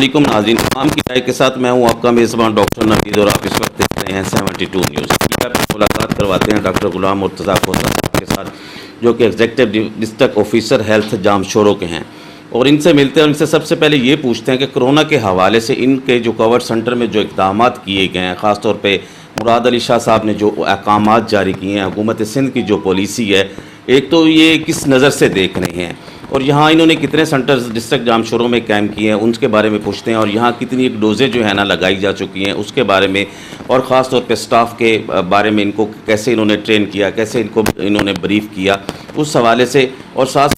علیکم ناظرین، تمام کی رائے کے ساتھ میں ہوں آپ کا میزبان ڈاکٹر نوید اور آپ اس وقت دیکھ رہے ہیں 72 نیوز۔ ملاقات کرواتے ہیں ڈاکٹر غلام مرتضیٰ کوسا صاحب کے ساتھ، جو کہ executive district officer health Jamshoro کے ہیں، اور ان سے ملتے ہیں۔ ان سے سب سے پہلے یہ پوچھتے ہیں کہ کرونا کے حوالے سے ان کے جو کورڈ سینٹر میں جو اقدامات کیے گئے ہیں، خاص طور پہ مراد علی شاہ صاحب نے جو احکامات جاری کیے ہیں، حکومت سندھ کی جو پالیسی ہے، ایک تو یہ کس نظر سے دیکھ رہے ہیں، اور یہاں انہوں نے کتنے سینٹرز ڈسٹرکٹ جامشورو میں قائم کیے ہیں ان کے بارے میں پوچھتے ہیں، اور یہاں کتنی ایک ڈوزیں جو ہے نا لگائی جا چکی ہیں اس کے بارے میں، اور خاص طور پہ سٹاف کے بارے میں ان کو کیسے انہوں نے ٹرین کیا، کیسے انہوں نے بریف کیا اس حوالے سے، اور ساتھ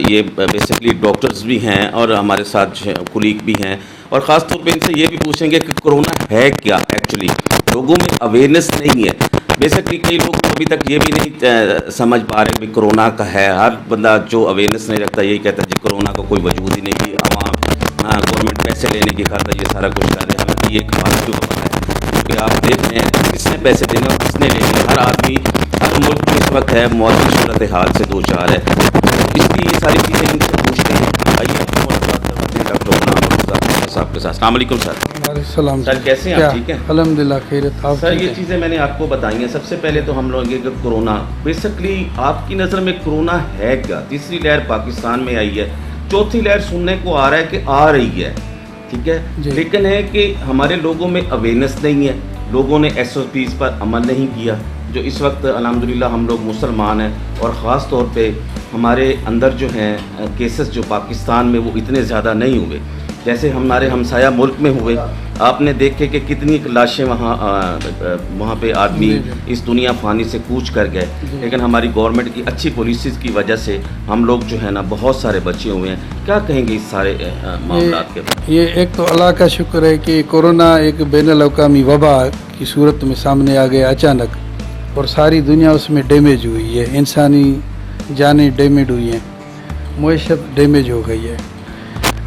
یہ بیسکلی ڈاکٹرز بھی ہیں اور ہمارے ساتھ کولیگ بھی ہیں، اور خاص طور پہ ان سے یہ بھی پوچھیں گے کہ کرونا ہے کیا ایکچولی۔ لوگوں میں اویئرنیس نہیں ہے، بیسکلی کئی لوگ ابھی تک یہ بھی نہیں سمجھ پا رہے کہ کرونا کا ہے۔ ہر بندہ جو اویئرنیس نہیں رکھتا یہی کہتا ہے کہ کرونا کا کوئی وجود ہی نہیں، کہ عوام گورنمنٹ پیسے لینے کی خاطر یہ سارا کچھ کر رہے ہیں۔ حالانکہ یہ ایک فالتو وبا ہے، کیونکہ آپ دیکھ رہے ہیں کس نے پیسے دینے اور کس نے لینے۔ ہر آدمی ہر ملک میں اس وقت ہے موت کی صورتحال سے دو چار ہے، اس لیے یہ ساری چیزیں ان سے پوچھتے ہیں۔ آئیے آپ کو بات کرواتے ہیں ڈاکٹر غلام مرتضیٰ صاحب کے ساتھ۔ السلام علیکم سر۔ السلام سر کیسے ہیں آپ؟ ٹھیک ہیں الحمدللہ خیریت۔ آپ سر یہ چیزیں میں نے آپ کو بتائی ہیں۔ سب سے پہلے تو ہم لوگ کہ کرونا بیسکلی آپ کی نظر میں کرونا ہے کیا؟ تیسری لہر پاکستان میں آئی ہے، چوتھی لہر سننے کو آ رہا ہے کہ آ رہی ہے، ٹھیک ہے، لیکن ہے کہ ہمارے لوگوں میں اویئرنیس نہیں ہے، لوگوں نے ایس او پیز پر عمل نہیں کیا۔ جو اس وقت الحمدللہ ہم لوگ مسلمان ہیں، اور خاص طور پہ ہمارے اندر جو ہیں کیسز جو پاکستان میں وہ اتنے زیادہ نہیں ہوئے جیسے ہمارے ہمسایہ ملک میں ہوئے۔ آپ نے دیکھے کہ کتنی لاشیں وہاں پہ آدمی اس دنیا فانی سے کوچ کر گئے، لیکن ہماری گورنمنٹ کی اچھی پالیسیز کی وجہ سے ہم لوگ جو ہے نا بہت سارے بچے ہوئے ہیں۔ کیا کہیں گے اس سارے معاملات کے بارے میں؟ یہ ایک تو اللہ کا شکر ہے کہ کورونا ایک بین الاقوامی وبا کی صورت میں سامنے آ گیا اچانک، اور ساری دنیا اس میں ڈیمیج ہوئی ہے، انسانی جانیں ڈیمیج ہوئی ہیں، معیشت ڈیمیج ہو گئی ہے،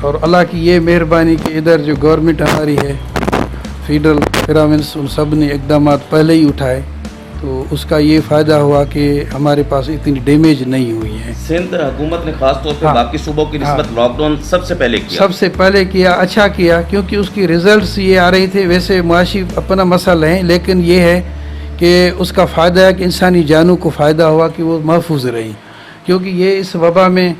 اور اللہ کی یہ مہربانی کہ ادھر جو گورنمنٹ ہماری ہے، فیڈرل پراونس، ان سب نے اقدامات پہلے ہی اٹھائے، تو اس کا یہ فائدہ ہوا کہ ہمارے پاس اتنی ڈیمیج نہیں ہوئی ہے۔ سندھ حکومت نے خاص طور پہ باقی صوبوں کی نسبت لاک ڈاؤن سب سے پہلے کیا، اچھا کیا، کیونکہ اس کی ریزلٹس یہ آ رہی تھے۔ ویسے معاشی اپنا مسئلہ ہے، لیکن یہ ہے کہ اس کا فائدہ ہے کہ انسانی جانوں کو فائدہ ہوا کہ وہ محفوظ رہیں، کیونکہ یہ اس وبا میں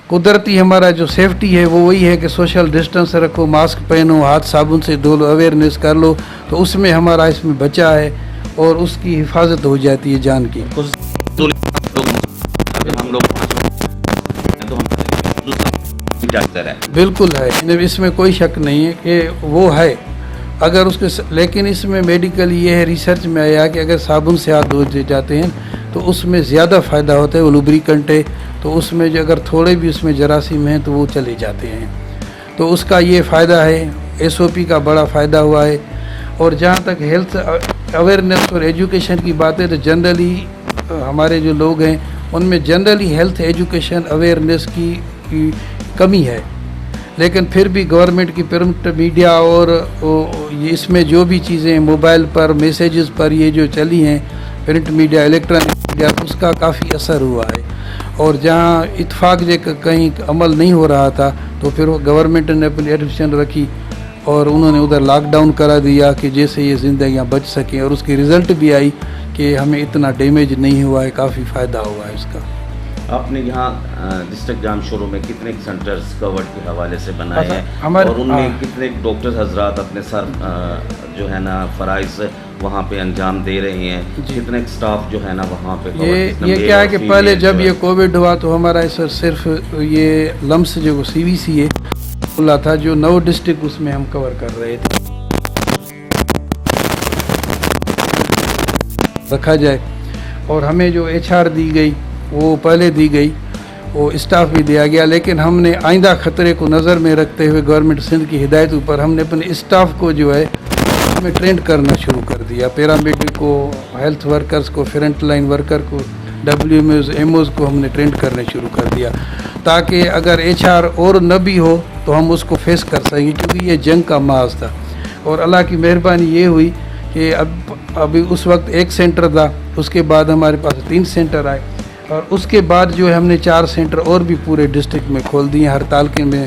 قدرتی ہمارا جو سیفٹی ہے وہ وہی ہے کہ سوشل ڈسٹنس رکھو، ماسک پہنو، ہاتھ صابن سے دھو لو، اویئرنیس کر لو، تو اس میں ہمارا اس میں بچا ہے اور اس کی حفاظت ہو جاتی ہے جان کی۔ بالکل ہے، اس میں کوئی شک نہیں ہے کہ وہ ہے، اگر اس کے لیکن اس میں میڈیکل یہ ہے، ریسرچ میں آیا کہ اگر صابن سے ہاتھ دھو جاتے ہیں تو اس میں زیادہ فائدہ ہوتا ہے، وہ لوبریکنٹ ہے، تو اس میں جو اگر تھوڑے بھی اس میں جراثیم ہیں تو وہ چلے جاتے ہیں، تو اس کا یہ فائدہ ہے۔ ایس او پی کا بڑا فائدہ ہوا ہے۔ اور جہاں تک ہیلتھ اویئرنیس اور ایجوکیشن کی بات ہے تو جنرلی ہمارے جو لوگ ہیں ان میں جنرلی ہیلتھ ایجوکیشن اویئرنیس کی کمی ہے، لیکن پھر بھی گورنمنٹ کی پرنٹ میڈیا اور اس میں جو بھی چیزیں موبائل پر میسیجز پر یہ جو چلی ہیں، پرنٹ میڈیا، الیکٹرانک میڈیا، اس کا کافی اثر ہوا ہے۔ اور جہاں اتفاق کہیں عمل نہیں ہو رہا تھا تو پھر وہ گورنمنٹ نے اپنی ایڈمیشن رکھی اور انہوں نے ادھر لاک ڈاؤن کرا دیا کہ جیسے یہ زندگیاں بچ سکیں، اور اس کی رزلٹ بھی آئی کہ ہمیں اتنا ڈیمیج نہیں ہوا ہے، کافی فائدہ ہوا ہے اس کا۔ آپ نے یہاں ڈسٹرکٹ جامشورو میں کتنے سینٹرز کورڈ کے حوالے سے بنائے ہیں، اور ان میں کتنے ڈاکٹرز حضرات اپنے سر جو ہے نا فرائض وہاں پہ انجام دے رہے ہیں، کتنے سٹاف جو ہے نا وہاں پہ؟ یہ کیا ہے کہ پہلے جب یہ کووڈ ہوا تو ہمارا صرف یہ لمس جو سی وی سی ہے کھلا تھا، جو 9 ڈسٹرکٹ اس میں ہم کور کر رہے تھے رکھا جائے، اور ہمیں جو ایچ آر دی گئی وہ پہلے دی گئی، وہ اسٹاف بھی دیا گیا، لیکن ہم نے آئندہ خطرے کو نظر میں رکھتے ہوئے گورنمنٹ سندھ کی ہدایتوں پر ہم نے اپنے اسٹاف کو جو ہے ہمیں ٹرینڈ کرنا شروع کر دیا، پیرامیڈک کو، ہیلتھ ورکرز کو، فرنٹ لائن ورکر کو، WMOs MOs کو ہم نے ٹرینڈ کرنے شروع کر دیا، تاکہ اگر ایچ آر اور نہ بھی ہو تو ہم اس کو فیس کر سکیں، کیونکہ یہ جنگ کا محاذ تھا۔ اور اللہ کی مہربانی یہ ہوئی کہ ابھی اس وقت 1 سینٹر تھا، اس کے بعد ہمارے پاس 3 سینٹر آئے، اور اس کے بعد جو ہے ہم نے 4 سینٹر اور بھی پورے ڈسٹرکٹ میں کھول دیے، ہر تعلقے میں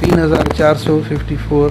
3,454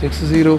60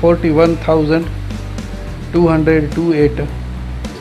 41,228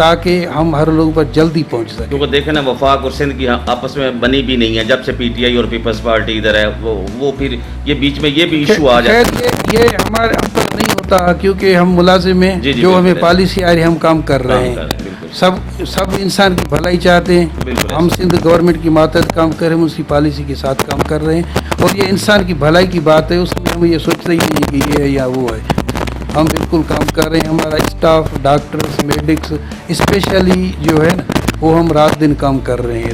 تاکہ ہم ہر لوگوں پر جلدی پہنچ سکیں. کیونکہ دیکھیں نا وفاق اور سندھ کی آپس میں بنی بھی نہیں ہے جب سے پی ٹی آئی اور پیپلز پارٹی ادھر ہے وہ پھر یہ بیچ میں یہ بھی ایشو آ جاتا ہے. خیر یہ ہمارے ہم پر نہیں ہوتا کیونکہ ہم ملازم ہیں. جی جو ہمیں بالکل پالیسی آ رہی ہے ہم کام کر رہے ہیں. سب انسان کی بھلائی چاہتے ہیں. ہم سندھ گورنمنٹ کی ماتحت کام کر رہے ہیں, اس کی پالیسی کے ساتھ کام کر رہے ہیں, اور یہ انسان کی بھلائی کی بات ہے. اس میں ہمیں یہ سوچنا ہی نہیں ہے کہ یہ ہے یا وہ ہے. ہم بالکل کام کر رہے ہیں. ہمارا اسٹاف, ڈاکٹرز, میڈکس اسپیشلی جو ہے نا وہ ہم رات دن کام کر رہے ہیں.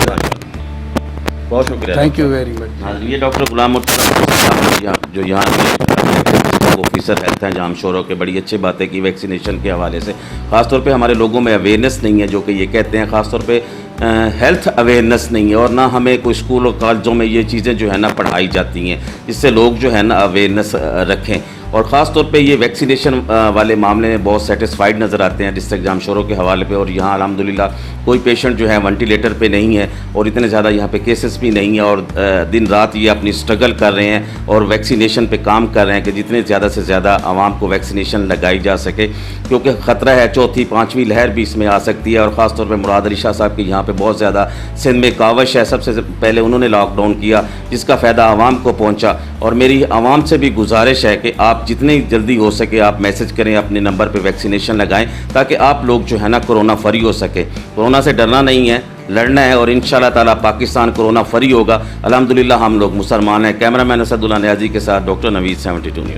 بہت شکریہ. Thank you very much. یہ ڈاکٹر غلام مرتضیٰ جو یہاں کے آفیسر ہیلتھ ہیں جام شوروں کے, بڑی اچھی باتیں کی ویکسینیشن کے حوالے سے. خاص طور پہ ہمارے لوگوں میں اویئرنیس نہیں ہے جو کہ یہ کہتے ہیں, خاص طور پہ ہیلتھ اویئرنیس نہیں ہے, اور نہ ہمیں کوئی اسکول اور کالجوں میں یہ چیزیں جو ہے نا پڑھائی جاتی ہیں جس سے لوگ جو ہے نا اویئرنیس رکھیں. اور خاص طور پہ یہ ویکسینیشن والے معاملے میں بہت سیٹسفائیڈ نظر آتے ہیں ڈسٹرکٹ جام شوروں کے حوالے پہ. اور یہاں الحمدللہ کوئی پیشنٹ جو ہے وینٹیلیٹر پہ نہیں ہے, اور اتنے زیادہ یہاں پہ کیسز بھی نہیں ہیں, اور دن رات یہ اپنی اسٹرگل کر رہے ہیں اور ویکسینیشن پہ کام کر رہے ہیں کہ جتنے زیادہ سے زیادہ عوام کو ویکسینیشن لگائی جا سکے, کیونکہ خطرہ ہے چوتھی پانچویں لہر بھی اس میں آ سکتی ہے. اور خاص طور پہ مراد علی شاہ صاحب کی یہاں پہ بہت زیادہ سندھ میں کاوش ہے. سب سے پہلے انہوں نے لاک ڈاؤن کیا جس کا فائدہ عوام کو پہنچا, اور میری عوام سے بھی گزارش ہے کہ آپ جتنی جلدی ہو سکے آپ میسج کریں اپنے نمبر پہ, ویکسینیشن لگائیں تاکہ آپ لوگ جو ہے نا کرونا فری ہو سکے. کرونا سے ڈرنا نہیں ہے, لڑنا ہے, اور انشاءاللہ تعالیٰ پاکستان کرونا فری ہوگا. الحمدللہ ہم لوگ مسلمان ہیں. کیمرہ مین اسد اللہ نیازی کے ساتھ ڈاکٹر نوید 72 نیوز.